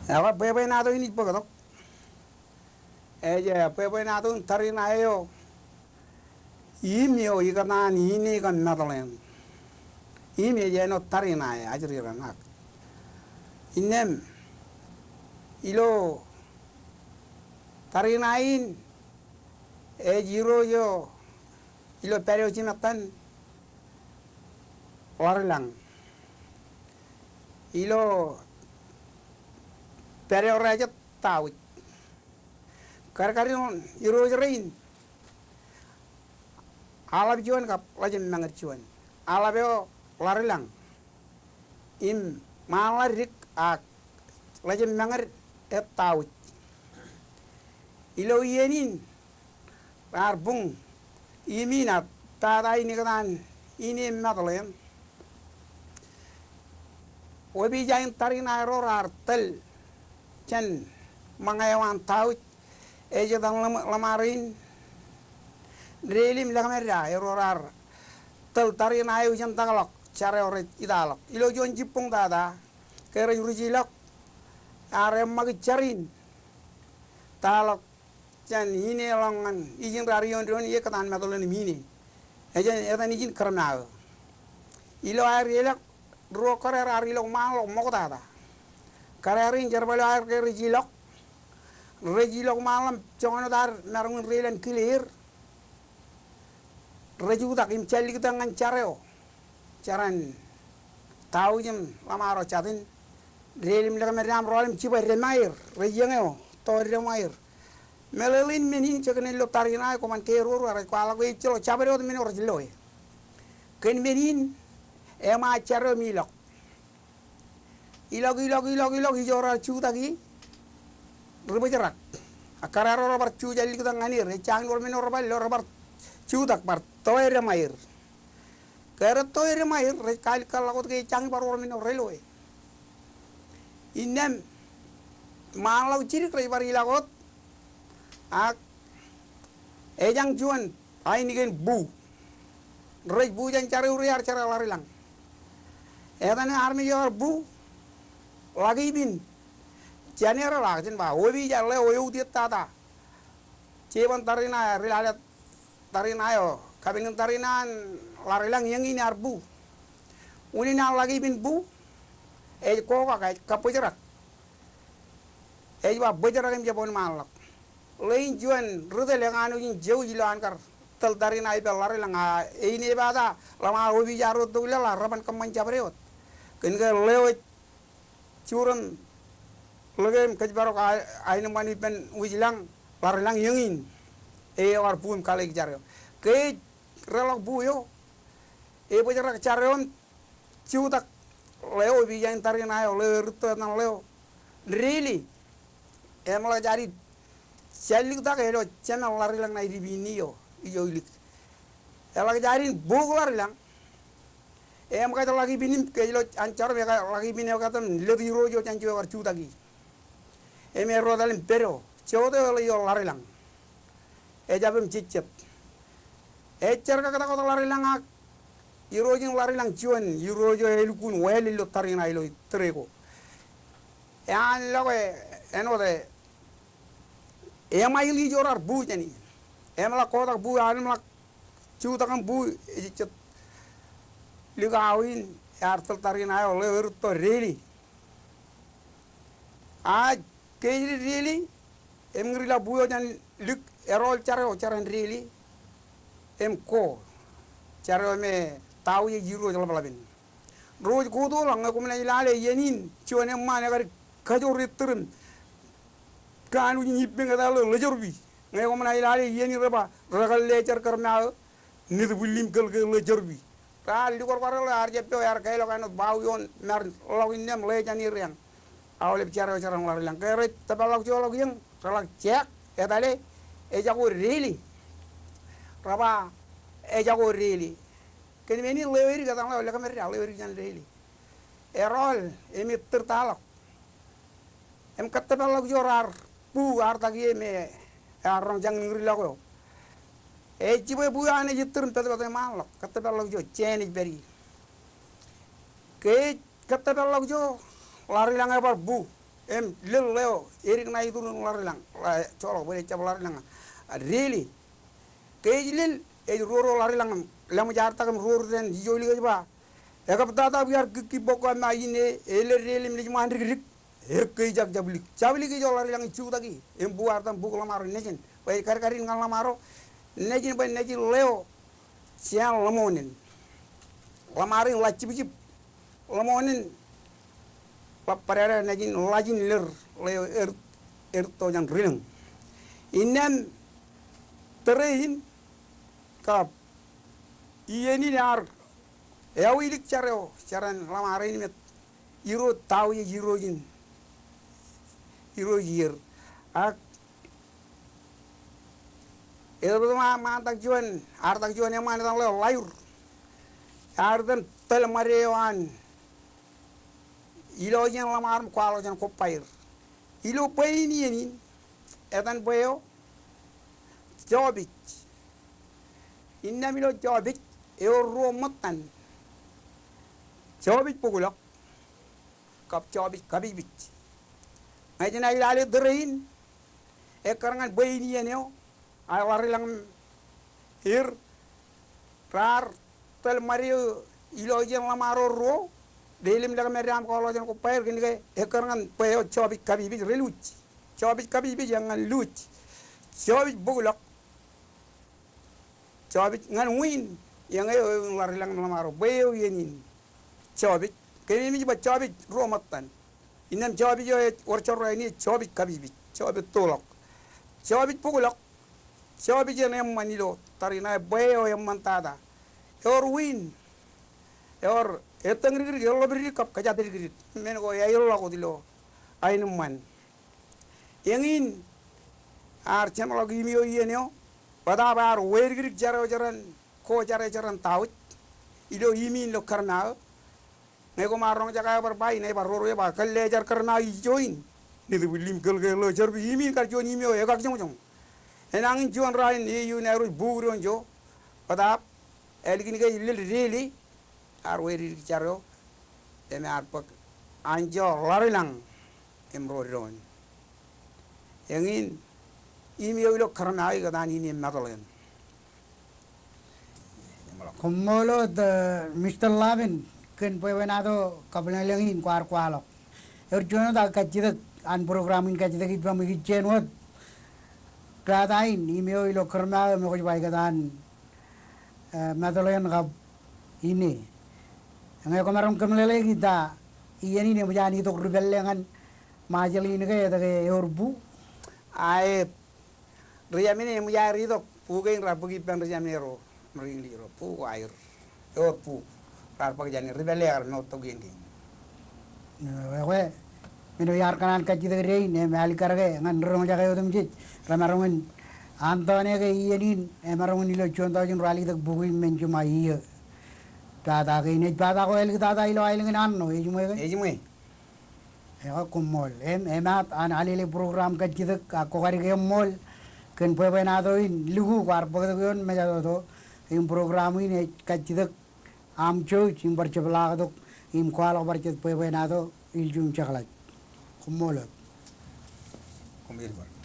Ela bebe nado ini pagatok. Eja bebe nado tari na yo. Imio ikana ni ini kan natalen. Imi eja no tari na ya ajri ranak. Inem ilo tari nain jiro yo ilo pereo chinatan warlang ilo pereo raja tawit kar-karin iro jerain alab juan kap lajim mangar juan alabeo warlang im malarik ak lajim mangar tawit ilo yenin arbung imina tada ini kan ini matalen obi jain tarina rorar tel chan mangayawan taut eje dang lamarin relim lagamera rorar tel tarina ayu chan tagalok care ore idalok ilo jon jipung tada kere yurujilok are magicarin talok chan ini longan izin rarion don ye katan matolen mini ejen etan izin karna ilo air yelak ro kare rarilo malo mokota karerin jarbalo air ke rejilok malam jongono dar narungun relan clear reju tak im cali kita ngan careo caran tahu jem lamaro chatin relim lagameram rolim ciba remair rejengeo to remair melelin menin cekene lo tarina ko man teror ara ko ala ko icelo chabare od men orjilo ken menin e ma charo milok ilog hijora chutagi rubajarak akararo robar chu jalli ko ngani re chang nor men robar lo robar chutak par toere mair kere toere mair re kal kala ko ke chang par or men relo inem malau ciri kre bar ilagot ak ejang juan ai nigen bu rej bu jan cari uriar cara larilang edane army yor bu lagi bin janera lagin ba obi jalle oyu diet tata ceban tarina rilale tarina yo kabingen tarinan larilang yang ini arbu uni na lagi bin bu ko ka kapujerak ba bujerak em jabon malak lain juan rute lenganu jin jauh jilan kar tel dari naik pelari lenga ini bada lama hobi jarut tu lela raban keman cabreot kenga lewat curun legem kejbaro ka ainu mani pen wijilang lari lang yengin war pun kali jareo ke relok buyo bojarak careon ciutak leo bijan tari nayo leo rute nang leo really emla jari Salik tak helo channel lari lang na iribini yo ijo ilik elak jarin bug lari lang em kata lagi binim ke lo ancar me lagi binim kata lebi rojo chancho war chutagi em ero dalim pero chodo yo lari lang jabem cicep cer ka kata lari lang ak irojing lari lang chuan irojo elukun weli lo tarina ilo trego yan lo eno de ili jorar bu jani la kotak bu la chutakam bu icet ligawin artel tarin ayo lewer to really kejri really ngrila bu jan lik erol charan really ko charo me taw ye jiro jala balabin roj godo lang ko mena ilale yenin chone mane gar kajor ritrum kanu nyippe ngada lo lejorbi ngay ko mena ilale yeni reba ragal lecer karna nit bu lim kel ke lejorbi ta li ko waral ar jeppe yar kay lo kanu baw yon mer lo nem le jani riang awle bicara cara nglar lang kere tabalok jolok yang salak cek etale jago really raba jago really ken meni leweri kata le kamer leweri jan really erol emi tertalok em katabal jorar bu artagi me arong jang ngri lago jibe bu ane jiturun pete malok katabal jo cheni beri ke katabal jo lari lang bar bu em lil leo erik na itu larilang colok boleh cap larilang really kay lil e roro larilang lamu jarta kam roro den joli ga ba e ka tata biar ki boko ma ine ele really mi mandri rik e kay jabli ki jo larilang chu tagi em buar tam bukla maro nejin bay karin ngal maro nejin bay nejin leo siang lamonin lamarin lacibijib lamonin parera najin lajin ler leo to yang rileng inan terein kap ieni nar ewilik careo caran lamarin met iro tahu ye iro yir ak mantak juan artak juan yang mana tang leo layur ardan tel marewan ilo jan lamar kwalo jan kopair ilo paini yenin edan boyo jobik inna milo jobik euro matan jobik pugulok kap jobik kabibit ngajina ilale derein e karangan paini yenyo ay warilang hir rar tel mario ilo jan lamaro ro delim daga meram kalau jangan kupair gini keekarangan peo cobik kabibi reluc cobik kabibi jangan luc cobik bulak cobik ngan win yang ayo larilang lamaro peo yenin cobik kini mi coba cobik romatan inam cobik yo orcor ini cobik kabibi cobik tolok cobik bulak cobik yang manilo tarina peo yang mantada or win or etang rigri yolo beri kap kaja rigri men ko ya yolo ko dilo ainum man yengin ar channel lagi mio yenyo pada bar wer rigri jaran ko jaran taut ido yimin lo karna ne ko marong jaga berbai ne bar ro ba kalle jar karna join ne du lim gel lo jar bi yimin kar join yimio e gak jong enang juan rain e yu ne ro buron jo pada elgini ke lil really ar weri caro eme ar pak anjo larilang emroron yangin imi yo karna ay gadan ini matalen Kumolo the Mr. Lavin ken pewenado kablanalangin kwalok erjono da kachida an programin kachida ki pam ki chenwat gradain imi yo karna me ko bay gadan matalen gab ini ngai komaram kamlele kita iyani ne mujani to rubellengan majali ne ke ta ke orbu ai riyamine mujari to pugen rapugi pen riyamine ro mringi ro pu air orpu rapag jani rebellear no to gendi we mino yar kanan ka jide rei ne mali karage ngan ro jaga yodum ji ramarongan antone ke iyani e marongan ilo chonda jin rali tak bugui menjuma iya Tata kini tata ko el tata ilo ailing nanno ejumwe ya kumol emat an alile program ka jidak ako kari ke mol ken pepe na do in lugu war pagdo yon me jado to im program in ka jidak am cho chim bar chebla do im kwalo bar chet pepe na do iljum chakla kumol kumir bar